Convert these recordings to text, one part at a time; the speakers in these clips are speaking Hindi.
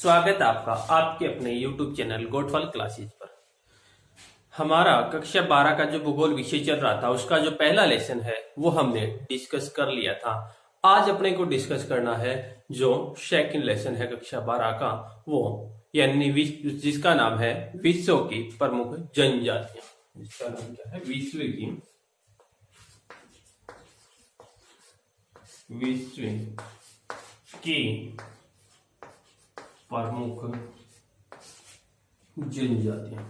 स्वागत है आपका आपके अपने YouTube चैनल गोटफॉल क्लासेज पर। हमारा कक्षा 12 का जो भूगोल विषय चल रहा था उसका जो पहला लेसन है वो हमने डिस्कस कर लिया था। आज अपने को डिस्कस करना है जो सेकंड लेसन है कक्षा 12 का, वो यानी जिसका नाम है विश्व की प्रमुख जनजातियां। जिसका नाम क्या है? विश्व की प्रमुख जनजातियां।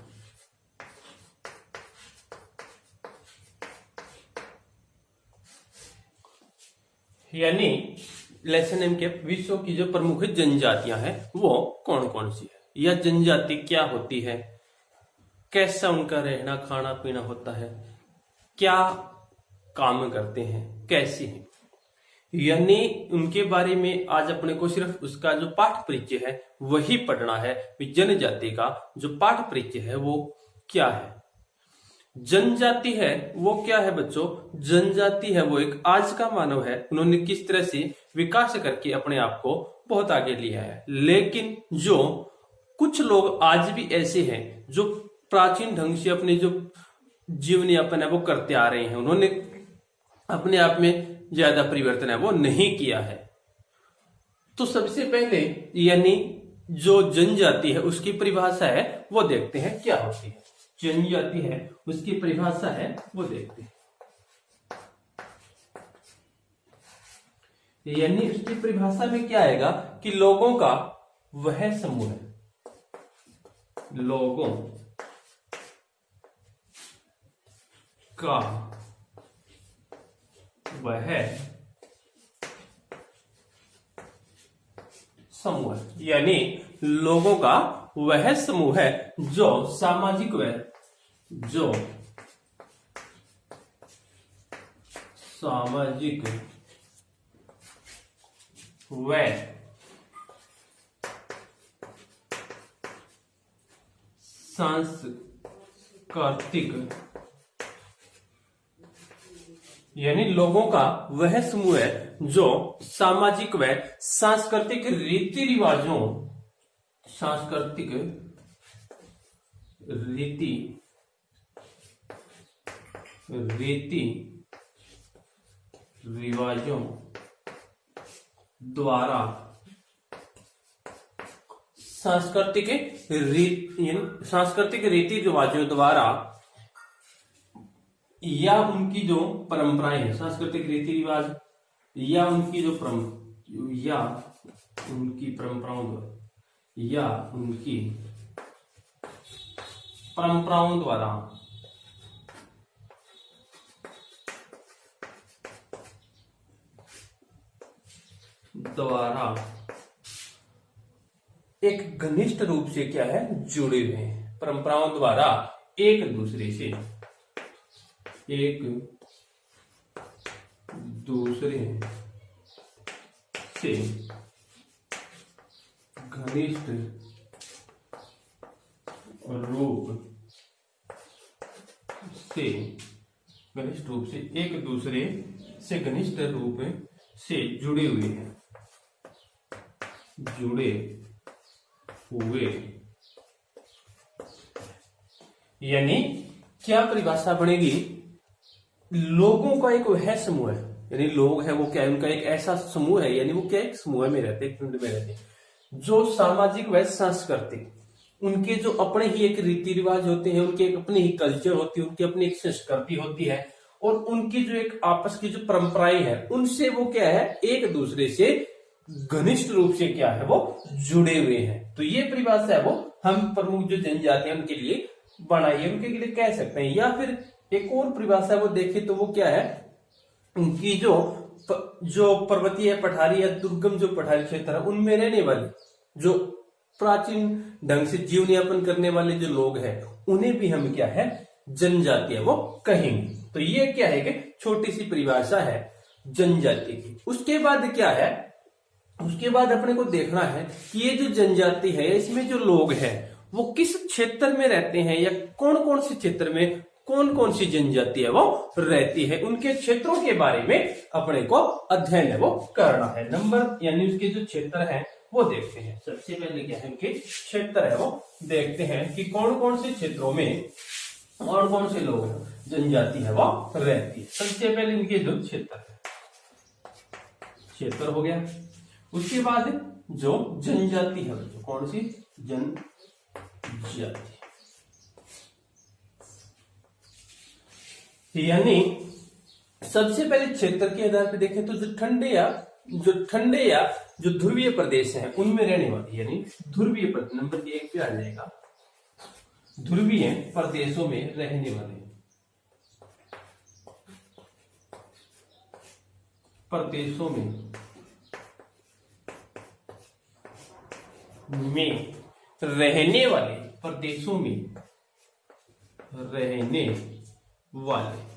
यानी लेसन नेम के विश्व की जो प्रमुख जनजातियां हैं वो कौन कौन सी है, या जनजाति क्या होती है, कैसा उनका रहना खाना पीना होता है, क्या काम करते हैं, कैसी है, यानी उनके बारे में आज अपने को सिर्फ उसका जो पाठ परिचय है वही पढ़ना है। जनजाति का जो पाठ परिचय है वो क्या है। जनजाति है वो क्या है बच्चों? जनजाति है वो एक आज का मानव है, उन्होंने किस तरह से विकास करके अपने आप को बहुत आगे लिया है। लेकिन जो कुछ लोग आज भी ऐसे हैं जो प्राचीन ढंग से अपने जो जीवन यापन है वो करते आ रहे हैं, उन्होंने अपने आप में ज्यादा परिवर्तन है वो नहीं किया है। तो सबसे पहले यानी जो जनजाति है उसकी परिभाषा है वो देखते हैं क्या होती है। जनजाति है उसकी परिभाषा है वो देखते हैं, यानी उसकी परिभाषा में क्या आएगा कि लोगों का वह समूह है, लोगों का वह समूह है, यानी लोगों का वह समूह है जो सामाजिक व सांस्कृतिक, यानी लोगों का वह समूह है जो सामाजिक व सांस्कृतिक रीति रिवाजों द्वारा सांस्कृतिक रीति रिवाजों द्वारा या उनकी जो परंपराएं हैं, सांस्कृतिक रीति रिवाज या उनकी जो परंपराओं द्वारा एक घनिष्ठ रूप से क्या है जुड़े हुए हैं, परंपराओं द्वारा एक दूसरे से घनिष्ठ रूप से एक दूसरे से घनिष्ठ रूप से जुड़े हुए, यानी क्या परिभाषा बनेगी? लोगों का एक वह समूह है, यानी लोग है वो क्या है, उनका एक ऐसा समूह है, यानी वो क्या एक समूह में रहते, एक झुंड में रहते, जो सामाजिक व सांस्कृतिक, उनके जो अपने ही एक रीति रिवाज होते हैं, उनके एक अपनी ही कल्चर होती है, उनकी अपनी एक संस्कृति होती है, और उनकी जो एक आपस की जो परंपराएं हैं उनसे वो क्या है एक दूसरे से घनिष्ठ रूप से क्या है वो जुड़े हुए हैं। तो ये परिभाषा है वो हम प्रमुख जो जनजातियां उनके लिए बनाइए, उनके लिए कह सकते हैं। या फिर एक और परिभाषा वो देखें तो वो क्या है, उनकी जो पर्वतीय पठारी या दुर्गम जो पठारी क्षेत्र है उनमें रहने वाले जो प्राचीन ढंग से जीवन यापन करने वाले जो लोग हैं उन्हें भी हम क्या है जनजाति है वो कहेंगे। तो ये क्या है कि छोटी सी परिभाषा है जनजाति की। उसके बाद क्या है, उसके बाद अपने को देखना है कि ये जो जनजाति है इसमें जो लोग हैं वो किस क्षेत्र में रहते हैं, या कौन कौन से क्षेत्र में कौन कौन सी जनजाति है वो रहती है, उनके क्षेत्रों के बारे में अपने को अध्ययन है वो करना है। नंबर यानी उसके जो क्षेत्र है वो देखते हैं। सबसे पहले क्या है, इनके क्षेत्र है वो देखते हैं कि कौन कौन से क्षेत्रों में और कौन से लोग जनजाति है वो रहती है। सबसे पहले इनके जो क्षेत्र है, क्षेत्र हो गया। उसके बाद जो जनजाति है बच्चों, कौन सी जनजाति, यानी सबसे पहले क्षेत्र के आधार पर देखें तो जो ठंडे या जो ध्रुवीय प्रदेश हैं उनमें रहने वाली, यानी ध्रुवीय प्रदेश नंबर 1 पे आ जाएगा, ध्रुवीय प्रदेशों में रहने वाले प्रदेशों में रहने वाले प्रदेशों में रहने वाले,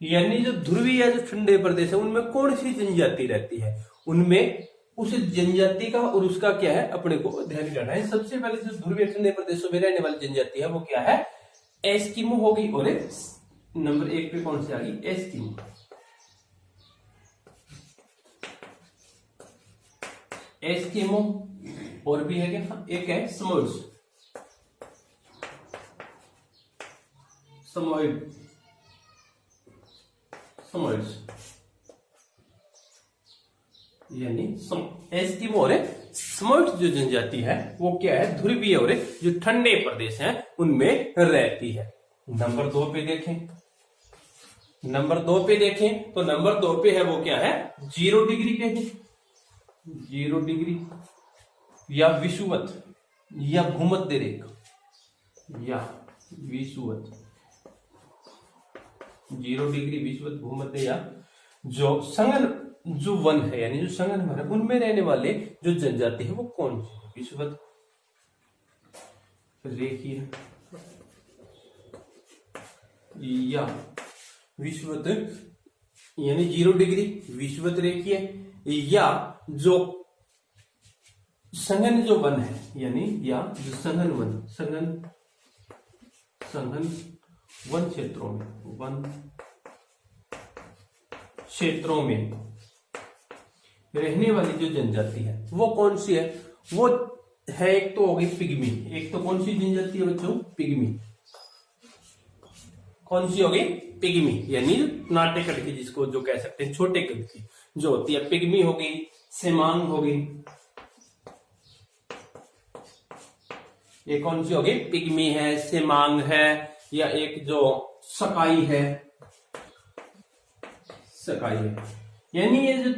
यानी जो ध्रुवीय या जो ठंडे प्रदेश है उनमें कौन सी जनजाति रहती है, उनमें उस जनजाति का और उसका क्या है अपने को ध्यान रखना है। सबसे पहले जो ध्रुवीय ठंडे प्रदेशों में रहने वाली जनजाति है वो क्या है, एस्किमो होगी। और नंबर 1 पे कौन सी आ गई, एस्किमो। एस्किमो और भी है क्या, एक है समोइड्स, समोइड्स यानी एस्किमो और समोइड्स जो जनजाति है वो क्या है, ध्रुवीय और जो ठंडे प्रदेश हैं उनमें रहती है। नंबर 2 पे देखें, नंबर 2 पे देखें तो नंबर 2 पे है वो क्या है, 0 डिग्री पे है, 0 डिग्री या विषुवत या भूमध्य रेखा या विषुवत, 0 डिग्री विषुवत भूमध्य या जो संगन जो वन है, यानी जो संगन वन है उनमें रहने वाले जो जनजाति है वो कौन सी है, विषुवत रेखीय या विषुवत यानी 0 डिग्री विषुवत रेखीय या जो संगन जो वन है, यानी या जो संगन वन क्षेत्रों में रहने वाली जो जनजाति है वो कौन सी है, वो है एक तो होगी पिग्मी। एक तो कौन सी जनजाति है बच्चों, पिग्मी। कौन सी होगी, पिग्मी, यानी नाटे कद की, जिसको जो कह सकते हैं छोटे कद की जो होती है, पिग्मी होगी, सेमांग होगी। ये कौन सी होगी, पिग्मी है, सेमांग है, या एक जो सकाई है, यानी ये जो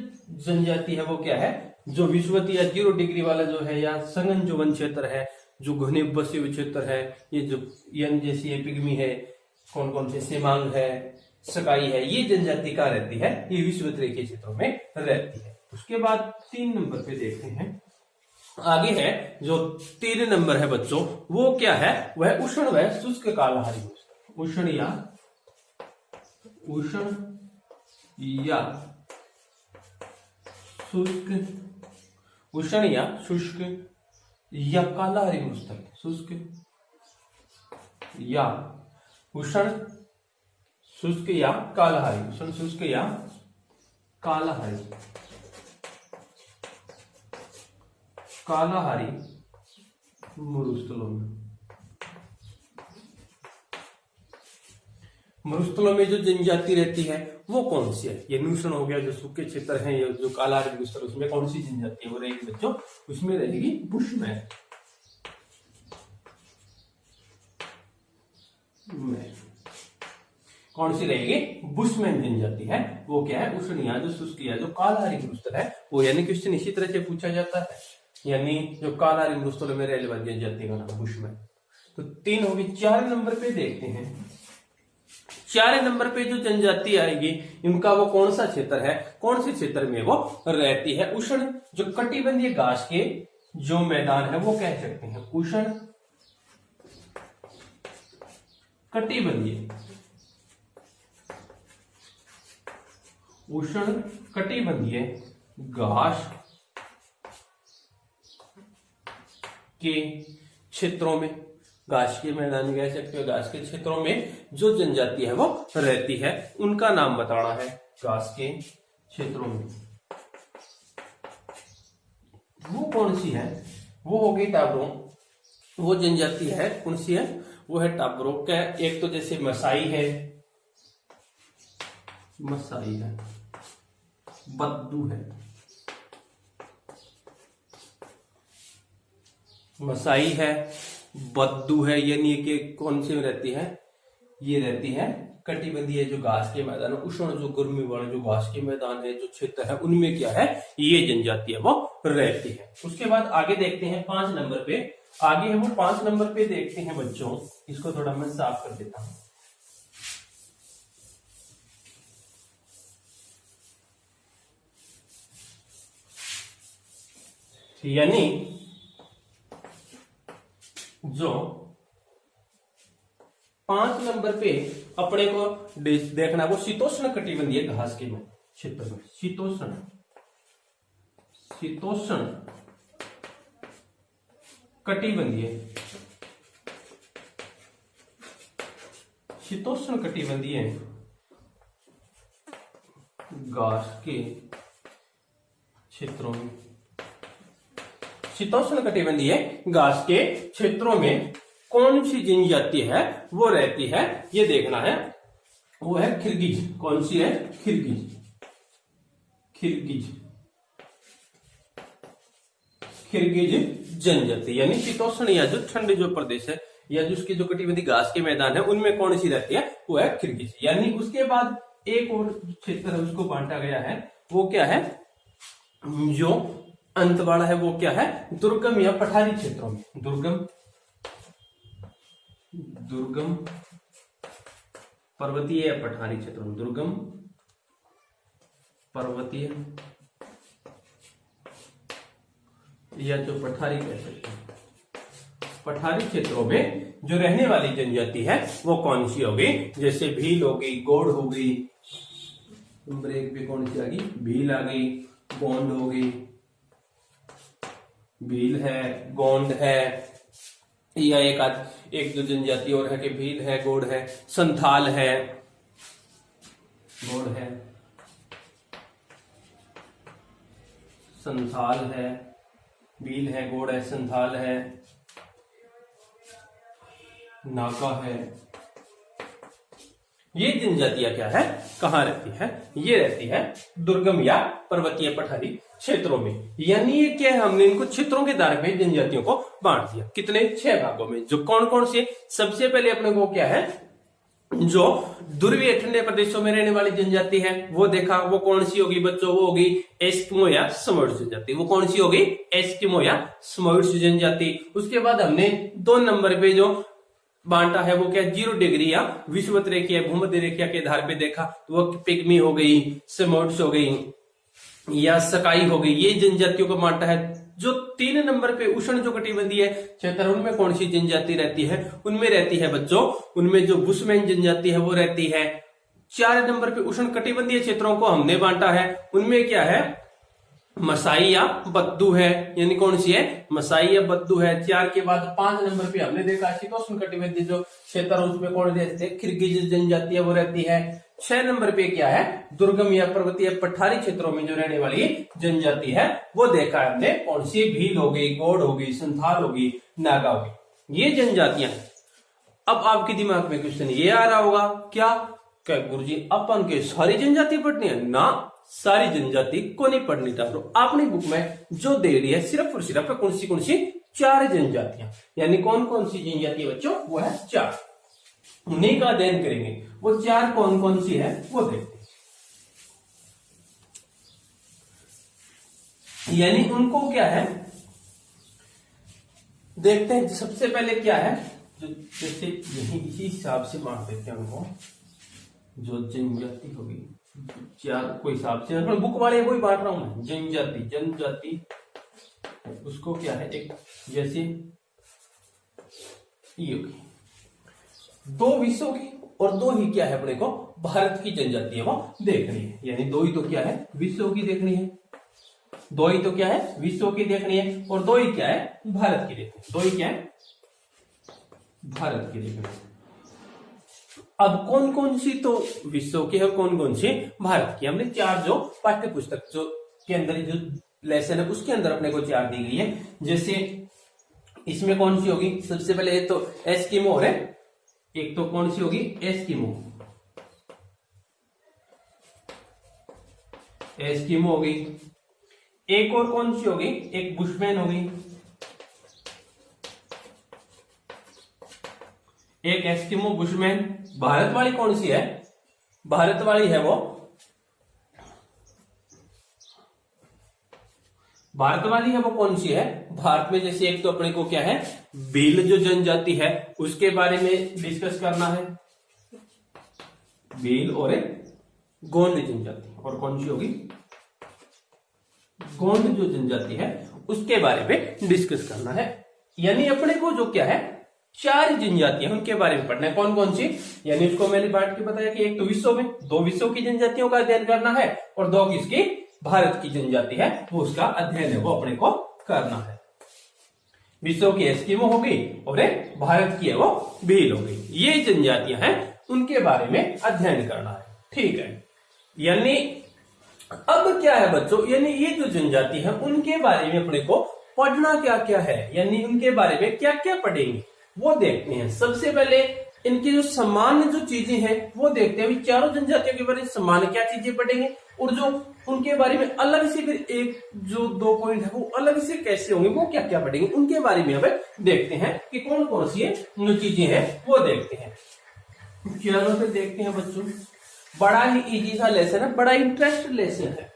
जनजाति है वो क्या है, जो विषुवती या 0 डिग्री वाला जो है, या संगन जो वन क्षेत्र है, जो घने बसे हुए क्षेत्र है, ये जो यन जैसी ये पिग्मी है, कौन कौन से सेमांग है, सकाई है, ये जनजाति का रहती है, ये विषुवत रेखीय क्षेत्रों में रहती है। उसके बाद 3 नंबर पे देखते हैं, आगे है जो 3 नंबर है बच्चों, वो क्या है, वह उष्ण व शुष्क कालाहारी, उष्ण या शुष्क या कालाहारी मृस्थल, शुष्क या उष्ण शुष्क या कालाहारी, उष्ण शुष्क या कालाहारी मरुस्थलों में जो जनजाति रहती है वो कौन सी है, ये न्यूशन हो गया, जो सूखे क्षेत्र हैं, या जो कालाहारी मरुस्थल, उसमें कौन सी जनजाति है वो रहेगी बच्चों, उसमें रहेगी बुशमैन। कौन सी रहेगी, बुशमैन जनजाति है, वो क्या है, उष्ण या जो शुष्क या जो कालाहारी मरुस्थल है वो, यानी क्वेश्चन इसी तरह से पूछा जाता है, यानी जो कालाहारी मरुस्थलों में रहने वाली जनजाति का नाम बुशमैन। तो 3 होगी। 4 नंबर पे देखते हैं, 4 नंबर पे जो जनजाति आएगी इनका वो कौन सा क्षेत्र है, कौन से क्षेत्र में वो रहती है, उष्ण जो कटिबंधीय घास के जो मैदान है वो कह सकते हैं, उष्ण कटिबंधीय घास के क्षेत्रों में, घास के मैदान कह सकते हो, घास के क्षेत्रों में जो जनजाति है वो रहती है, उनका नाम बताना है। घास के क्षेत्रों में कौन सी है, वो होगी टाबरों। वो जनजाति है कौन सी है, वो है टाबरों का। एक तो जैसे मसाई है, मसाई है, बद्दू है, मसाई है, बद्दू है, यानी कि कौन सी में रहती है, ये रहती है कटिबंधीय जो घास के मैदान, उष्ण जो गर्मी वाले जो घास के मैदान है, जो क्षेत्र है, उनमें क्या है, ये जनजाति है वो रहती है। उसके बाद आगे देखते हैं 5 नंबर पे, आगे है वो 5 नंबर पे देखते हैं बच्चों, इसको थोड़ा मैं साफ कर देता हूं। यानी जो 5 नंबर पे अपने को देखना, वो शीतोष्ण कटिबंधीय घास के क्षेत्र में, शीतोष्ण कटिबंधीय, शीतोष्ण कटिबंधीय घास के क्षेत्रों में, शीतोष्ण कटिबंधीय घास के क्षेत्रों में कौन सी जनजाति है वो रहती है, ये देखना है। वो है खिरगिज। कौन सी है, खिरगिज, खिरगिज, खिरगिज जनजाति, यानी शीतोष्ण या जो ठंडे जो प्रदेश है या जो उसके जो कटिबंधीय घास के मैदान है, उनमें कौन सी रहती है, वो है खिरगिज। यानी उसके बाद एक और क्षेत्र है उसको बांटा गया है, वो क्या है, जो अंत वाला है, वो क्या है, दुर्गम या पठारी क्षेत्रों में, दुर्गम पर्वतीय या पठारी क्षेत्रों में, दुर्गम पर्वतीय या जो पठारी कह सकते हैं, पठारी क्षेत्रों में जो रहने वाली जनजाति है वो कौन सी होगी, जैसे भील हो गई, गोंड हो गई, ब्रेक पे कौन सी आ गई, भील आ गई, गोंड हो गई, भील है, गोंड है, या एक जो जनजाति और है कि भील है, गोंड है, संथाल है, गोंड है, संथाल है, भील है, गोंड है, संथाल है, नागा है। ये जनजातियां क्या है, कहां रहती है, ये रहती है दुर्गम या पर्वतीय पठारी क्षेत्रों में। यानी ये क्या है, हमने इनको क्षेत्रों के दायरे में जनजातियों को बांट दिया, कितने, 6 भागों में। जो कौन कौन से, सबसे पहले अपने को क्या है, जो ध्रुवीय ठंडे प्रदेशों में रहने वाली जनजाति है वो देखा, वो कौन सी होगी बच्चों, वो होगी एस्किमो या समोइड्स जनजाति। वो कौन सी होगी, एस्किमो या समोइड्स जनजाति। उसके बाद हमने 2 नंबर पे जो बांटा है वो क्या, 0 डिग्री या विषुवत रेखा, भूमध्य रेखा के आधार पे देखा, तो वो पिग्मी हो गई, समोइड्स हो गई या सकाई हो गई, ये जनजातियों को बांटा है। जो 3 नंबर पे उष्ण जो कटिबंधीय क्षेत्र, उनमें कौन सी जनजाति रहती है, उनमें रहती है बच्चों, उनमें जो बुशमैन जनजाति है वो रहती है। 4 नंबर पे उष्ण कटिबंधीय क्षेत्रों को हमने बांटा है, उनमें क्या है, मसाई या बद्दू है, यानी कौन सी है, मसाई या बद्दू है। 4 के बाद 5 नंबर पे हमने देखा शीतोष्ण कटिबंधीय जो क्षेत्र, उसमें कौन रहते हैं, खिरगिज जनजाति वो रहती है। 6 नंबर पे क्या है, दुर्गम या पर्वतीय पठारी क्षेत्रों में जो रहने वाली जनजाति है वो देखा है हमने, कौन सी, भील हो गई, गोंड हो गई, संथाल हो गई, नागा हो गई, ये जनजातियां हैं। अब आपके दिमाग में क्वेश्चन ये आ रहा होगा, क्या गुरुजी अपन के सारी जनजाति पढ़नी है ना, सारी जनजाति को नहीं पढ़नी था। तो आपने बुक में जो दे रही है सिर्फ और सिर्फ कौन सी 4 जनजातियां, यानी कौन कौन सी जनजाति बच्चों, वो है 4, उन्हीं का अध्ययन करेंगे। वो 4 कौन कौन सी है वो देखते हैं, यानी उनको क्या है देखते हैं। सबसे पहले क्या है, जो जैसे यही इसी हिसाब से बांट देते हैं उनको, जो जनजाति होगी 4 कोई हिसाब से, बुक वाले वही बांट रहा हूं मैं, जनजाति उसको क्या है, एक जैसे ये होगी 2 विश्व की और 2 ही क्या है अपने को भारत की जनजाति है वो देखनी है, यानी 2 ही तो क्या है, विश्व की देखनी है, 2 ही तो क्या है, विश्व की देखनी है, और 2 ही क्या है, भारत की देखनी है, 2 ही क्या है, भारत की देखनी है। अब कौन कौन सी तो विश्व की है और कौन कौन सी भारत की, हमने 4 जो पाठ्य पुस्तक जो के अंदर जो लेसन है उसके अंदर अपने को 4 दी गई है। जैसे इसमें कौन सी होगी, सबसे पहले एक तो एस्किमो है, एक तो कौन सी होगी एस्किमो, एस्किमो होगी, एक और कौन सी होगी, एक बुशमैन होगी, एक एस्किमो बुशमैन। भारत वाली कौन सी है, भारत वाली है वो, भारत वाली है वो कौन सी है, भारत में जैसे एक तो अपने को क्या है भील जो जनजाति है उसके बारे में डिस्कस करना है, भील और एक गोंड जनजाति, और कौन सी होगी गोंड जो जनजाति है उसके बारे में डिस्कस करना है। यानी अपने को जो क्या है 4 जनजातियां उनके बारे में पढ़ना है, कौन कौन सी, यानी उसको मैंने बांट के बताया कि एक तो विश्व में 2 विश्व की जनजातियों का अध्ययन करना है, और 2 किसकी भारत की जनजाति है वो उसका अध्ययन है वो अपने को करना है। विश्व की एस्किमो हो गई और एक भारत की है वो भील हो गई, ये जनजातियां हैं उनके बारे में अध्ययन करना है। ठीक है, यानी अब क्या है बच्चों, यानी ये जो जनजाति है उनके बारे में अपने को पढ़ना क्या क्या है, यानी उनके बारे में क्या क्या पढ़ेंगे वो देखते हैं। सबसे पहले इनकी जो सामान्य जो चीजें हैं वो देखते हैं, चारों जनजातियों के बारे में सामान्य क्या चीजें पढ़ेंगे, और जो उनके बारे में अलग से फिर एक जो 2 पॉइंट है वो अलग से कैसे होंगे वो क्या क्या पढ़ेंगे उनके बारे में अब देखते हैं कि कौन कौन सी जो चीजें हैं वो देखते हैं। चलो फिर देखते हैं बच्चों, बड़ा ही इजी सा लेसन है, बड़ा इंटरेस्ट लेसन है,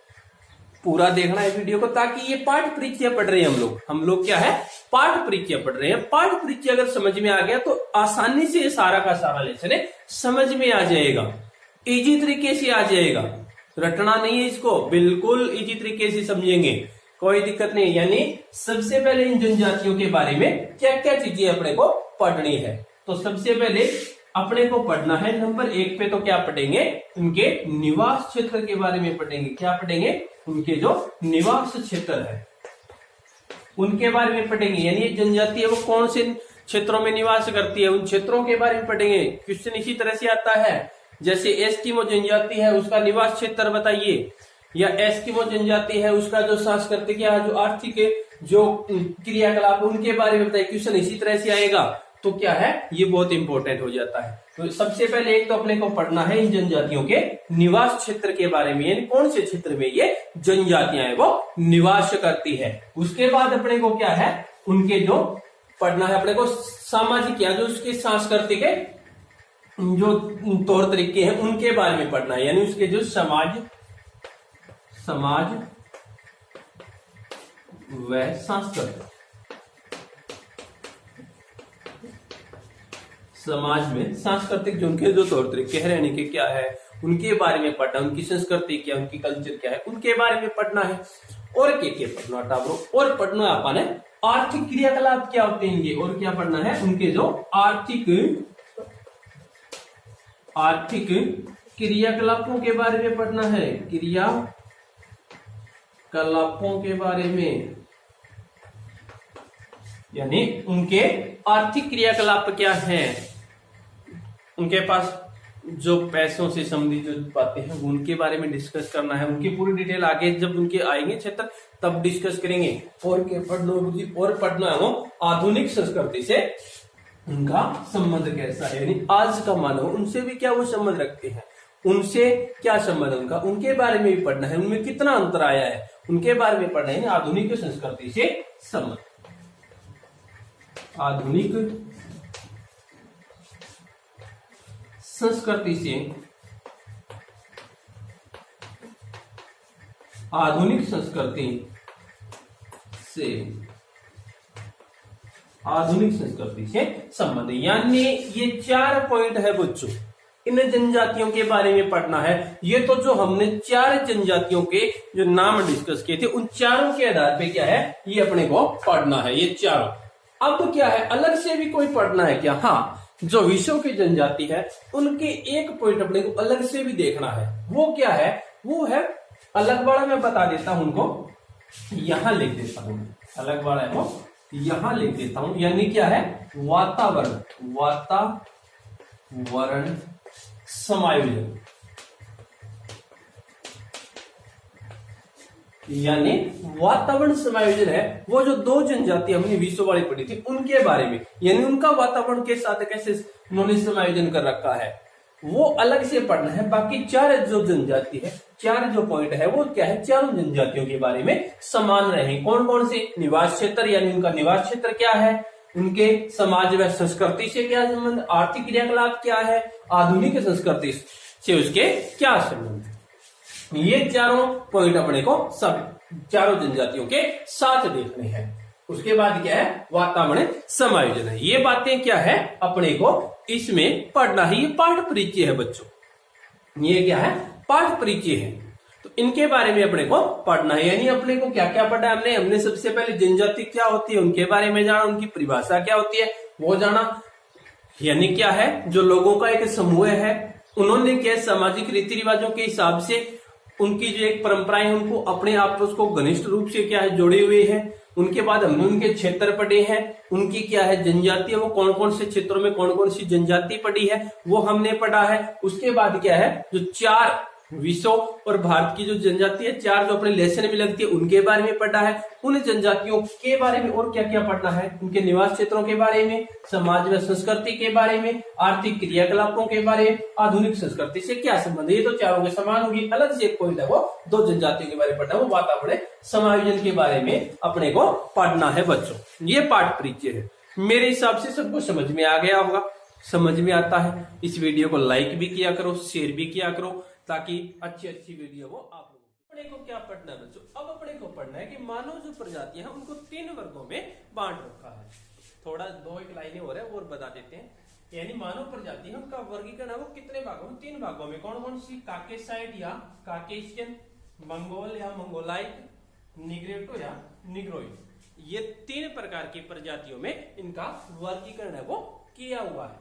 पूरा देखना है वीडियो को, ताकि ये पाठ परीक्षा पढ़ रहे हैं हम लोग क्या है पाठ परीक्षा पढ़ रहे हैं। पाठ परीक्षा अगर समझ में आ गया तो आसानी से ये सारा का सारा लेसन है समझ में आ जाएगा, इजी तरीके से आ जाएगा, रटना नहीं है इसको, बिल्कुल इजी तरीके से समझेंगे, कोई दिक्कत नहीं। यानी सबसे पहले इन जनजातियों के बारे में क्या क्या चीजें अपने को पढ़नी है, तो सबसे पहले अपने को पढ़ना है नंबर 1 पे, तो क्या पढ़ेंगे उनके निवास क्षेत्र के बारे में पढ़ेंगे, क्या पढ़ेंगे उनके जो निवास क्षेत्र है उनके बारे में पढ़ेंगे, यानी जनजाति है वो कौन से क्षेत्रों में निवास करती है उन क्षेत्रों के बारे में पढ़ेंगे। क्वेश्चन इसी तरह से आता है, जैसे एस्किमो जनजाति है उसका निवास क्षेत्र बताइए, या एस्किमो जनजाति है उसका जो सांस्कृतिक या जो आर्थिक जो क्रियाकलाप उनके बारे में बताइए, क्वेश्चन इसी तरह से आएगा। तो क्या है ये बहुत इंपॉर्टेंट हो जाता है। तो सबसे पहले एक तो अपने को पढ़ना है इन जनजातियों के निवास क्षेत्र के बारे में, यानी कौन से क्षेत्र में ये जनजातियां है वो निवास करती है। उसके बाद अपने को क्या है उनके जो पढ़ना है अपने को सामाजिक या जो उसके सांस्कृतिक जो तौर तरीके हैं उनके बारे में पढ़ना है, यानी उसके जो समाज व सांस्कृतिक समाज में सांस्कृतिक जो उनके जो तौर तरीके हैं रहने के क्या है उनके बारे में पढ़ना, उनकी संस्कृति क्या उनकी कल्चर क्या है उनके बारे में पढ़ना है। और क्या पढ़ना टाबरो, और पढ़ना अपन है आर्थिक क्रियाकलाप क्या होते हैं, और क्या पढ़ना है उनके जो आर्थिक क्रियाकलापों के बारे में पढ़ना है, क्रियाकलापों के बारे में, यानी उनके आर्थिक क्रियाकलाप क्या है, उनके पास जो पैसों से संबंधित जो बातें हैं उनके बारे में डिस्कस करना है, उनकी पूरी डिटेल आगे जब उनके आएंगे क्षेत्र तब डिस्कस करेंगे। और क्या पढ़ना, और पढ़ना है वो आधुनिक संस्कृति से उनका संबंध कैसा है, यानी आज का मानव उनसे भी क्या वो संबंध रखते हैं, उनसे क्या संबंध है उनका, उनके बारे में भी पढ़ना है, उनमें कितना अंतर आया है उनके बारे में पढ़ना है। आधुनिक संस्कृति से संबंध, आधुनिक संस्कृति से, आधुनिक संस्कृति से, आधुनिक संस्कृति से संबंध, यानी ये 4 पॉइंट है बच्चों, इन जनजातियों के बारे में पढ़ना है। ये तो जो हमने 4 जनजातियों के जो नाम डिस्कस किए थे उन चारों के आधार पे क्या है ये अपने को पढ़ना है, ये चारों। अब क्या है अलग से भी कोई पढ़ना है क्या, हाँ जो विश्व की जनजाति है उनके एक पॉइंट अपने को अलग से भी देखना है, वो क्या है, वो है अलग वाला, मैं बता देता हूं उनको, यहां लिख देता हूं, अलग वाला है वो यहां लिख देता हूं, यानी क्या है वातावरण, वातावरण समायोजन, यानी वातावरण समायोजन है वो जो दो जनजाति हमने विश्व वाली पढ़ी थी उनके बारे में, यानी उनका वातावरण के साथ कैसे उन्होंने समायोजन कर रखा है वो अलग से पढ़ना है। बाकी चार जो जनजाति है, चार जो पॉइंट है वो क्या है, चारों जनजातियों के बारे में समान रहे। कौन कौन से, निवास क्षेत्र यानी उनका निवास क्षेत्र क्या है, उनके समाज व संस्कृति से क्या संबंध, आर्थिक क्रियाकलाप क्या है, आधुनिक संस्कृति से उसके क्या संबंध है। ये चारों पॉइंट अपने को सब चारों जनजातियों के साथ देखने हैं। उसके बाद क्या है, वातावरण समायोजन है। ये बातें क्या है अपने को इसमें पढ़ना है। ये पाठ परिचय है बच्चों, ये क्या है, पाठ परिचय है। तो इनके बारे में अपने को पढ़ना है, यानी अपने को क्या क्या पढ़ा है हमने सबसे पहले जनजाति क्या होती है उनके बारे में जाना, उनकी परिभाषा क्या होती है वो जाना, यानी क्या है जो लोगों का एक समूह है, उन्होंने क्या सामाजिक रीति रिवाजों के हिसाब से उनकी जो एक परंपराएं उनको अपने आप को घनिष्ठ रूप से क्या है जोड़े हुए हैं। उनके बाद हमने उनके क्षेत्र पढ़े हैं, उनकी क्या है जनजाति है वो कौन कौन से क्षेत्रों में कौन कौन सी जनजाति पढ़ी है वो हमने पढ़ा है। उसके बाद क्या है जो चार विश्व और भारत की जो जनजाति है, चार जो अपने लेसन में लगती है उनके बारे में पढ़ा है। उन जनजातियों के बारे में और क्या क्या पढ़ना है, उनके निवास क्षेत्रों के बारे में, समाज व संस्कृति के बारे में, आर्थिक क्रियाकलापों के बारे में, आधुनिक संस्कृति से क्या संबंध है। ये तो चारों के समान होगी। अलग से एक पॉइंट है वो दो जनजातियों के बारे में पढ़ना है, वो वातावरण समायोजन के बारे में अपने को पढ़ना है बच्चों। ये पाठ परिचय है। मेरे हिसाब से सबको समझ में आ गया होगा, समझ में आता है। इस वीडियो को लाइक भी किया करो, शेयर भी किया करो, ताकि अच्छी अच्छी वीडियो वो आप लोगों अपने को क्या पढ़ना है बच्चों। अब अपने को पढ़ना है कि मानव जो प्रजातियां हैं उनको तीन वर्गों में बांट रखा है। थोड़ा दो एक लाइनें हो रहा है और बता देते हैं। यानी मानव प्रजाति है उनका वर्गीकरण है वो कितने भागों में, तीन भागों में। कौन कौन सी, काकेसाइड या काकेशियन, मंगोल या मंगोलाइट, निग्रेटो या निग्रोइड। ये तीन प्रकार की प्रजातियों में इनका वर्गीकरण है वो किया हुआ है।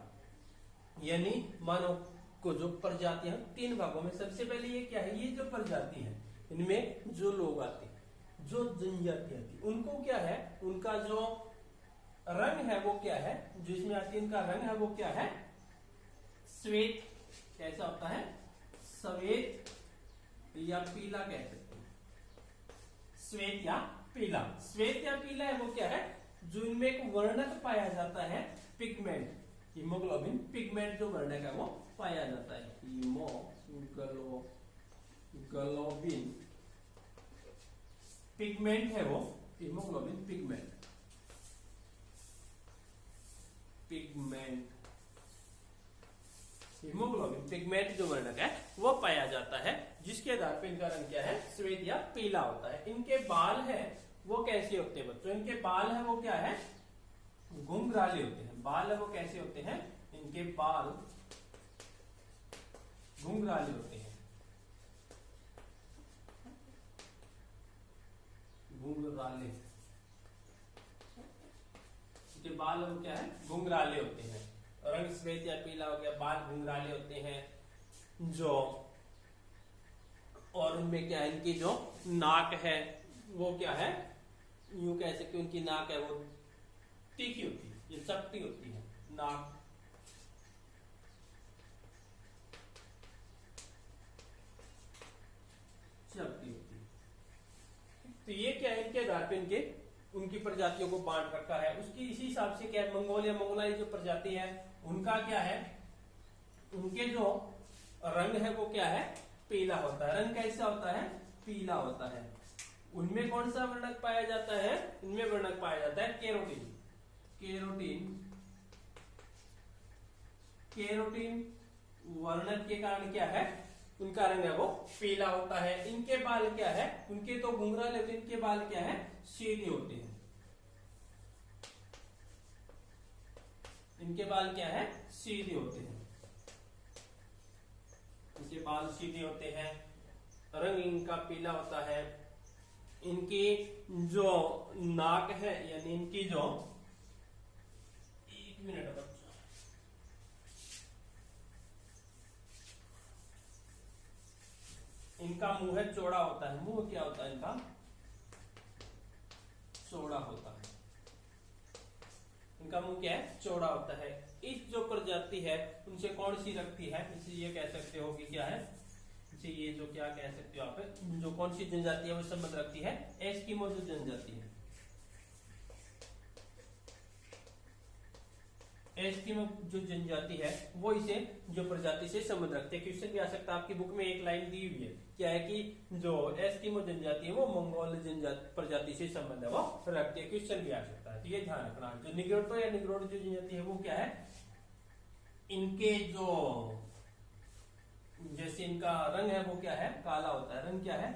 यानी मानव को जो प्रजातियां तीन भागों में, सबसे पहले ये क्या है, ये जो प्रजाति है इनमें जो लोग आते हैं, जो जनजाति आती है उनको क्या है, उनका जो रंग है वो क्या है, जो इसमें आती है इनका रंग है वो क्या है, श्वेत। कैसा होता है, सफेद या पीला कह सकते हैं, श्वेत या पीला। श्वेत या पीला है वो क्या है, जो इनमें एक वर्णक पाया जाता है, पिगमेंट, हीमोग्लोबिन पिगमेंट जो वर्णक है वो पाया जाता है। हीमोग्लोबिन पिगमेंट है वो, हीमोग्लोबिन पिगमेंट, हीमोग्लोबिन पिगमेंट जो वर्णक है वो पाया जाता है, जिसके आधार पर इनका रंग क्या है, श्वेत या पीला होता है। इनके बाल है वो कैसे होते हैं बच्चों, इनके बाल है वो क्या है, घुंघराले होते हैं। बाल है वो कैसे होते हैं, इनके बाल घुंघराले होते हैं, घुंघराले। इनके बाल है वो क्या है, घुंघराले होते हैं। रंग श्वेत या पीला हो गया, बाल घुंघराले होते हैं जो, और उनमें क्या है, इनकी जो नाक है वो क्या है, यूं कह सकते उनकी नाक है वो तीखी होती है, ये चपटी होती है नाक। चपटी होती है। तो ये क्या है, इनके आधार पे इनके उनकी प्रजातियों को बांट रखा है। उसकी इसी हिसाब से क्या है, मंगोल या मंगोलाई जो प्रजाति है उनका क्या है, उनके जो रंग है वो क्या है, पीला होता है। रंग कैसा होता है, पीला होता है। उनमें कौन सा वर्णक पाया जाता है, इनमें वर्णक पाया जाता है केरोटिन। केरोटिन वर्णक के कारण क्या है, उनका रंग है वो पीला होता है। इनके बाल क्या है, उनके तो घुंघराले होते हैं, इनके बाल क्या है, सीधे होते हैं। इनके बाल क्या है, सीधे होते हैं, इनके बाल सीधे होते हैं, रंग इनका पीला होता है। इनकी जो नाक है, यानी इनकी जो, एक मिनट बच्चों, इनका मुंह है चौड़ा होता है। मुंह क्या होता है इनका, चौड़ा होता है। इनका मुंह क्या है, चौड़ा होता है। इस जो प्रजाति है उनसे कौन सी लगती है, इसलिए कह सकते हो कि क्या है, जैसे ये जो क्या कह सकते हो आप, जो कौन सी जनजाति है वो संबंध रखती है, एस्किमो जो जनजाति है, एस्किमो जो जनजाति है वो इसे जो प्रजाति से संबंध रखते हैं। क्वेश्चन भी आ सकता है, आपकी बुक में एक लाइन दी हुई है, क्या है कि जो एस्किमो जनजाति है वो मंगोल जनजाति प्रजाति से संबंध है वो रखती है। क्वेश्चन भी आ सकता है, तो ये ध्यान रखना। जो निग्रोटो या निग्रोड जो जनजाति है वो क्या है, इनके जो जैसे इनका रंग है वो क्या है, काला होता है। रंग क्या है,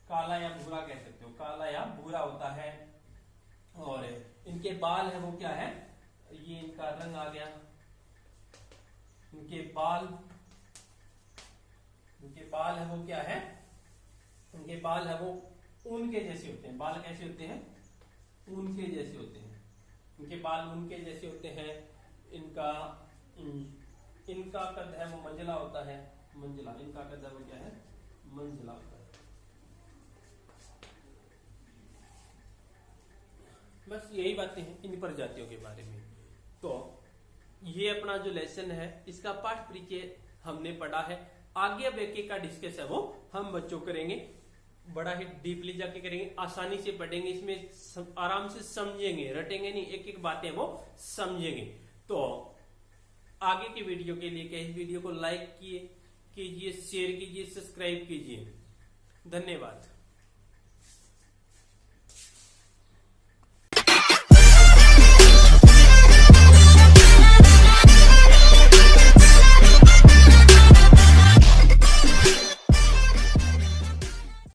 काला या भूरा कह सकते हो, काला या भूरा होता है। और इनके बाल है वो क्या है, ये इनका रंग आ गया, इनके बाल है वो क्या है, इनके बाल है वो ऊन के जैसे होते हैं। बाल कैसे होते हैं, ऊन के जैसे होते हैं, इनके बाल ऊन के जैसे होते हैं। इनका कद है वो मंझला होता है, मंझला, इनका कद है वो क्या है, मंझला होता है। बस यही बातें हैं इन प्रजातियों के बारे में। तो ये अपना जो लेसन है इसका पाठ परिचय हमने पढ़ा है। आगे अब एक का डिस्कस है वो हम बच्चों करेंगे, बड़ा ही डीपली जाके करेंगे, आसानी से पढ़ेंगे, इसमें आराम से समझेंगे, रटेंगे नहीं, एक एक बातें वो समझेंगे। तो आगे की वीडियो के लिए इस वीडियो को लाइक कीजिए, शेयर कीजिए, सब्सक्राइब कीजिए। धन्यवाद।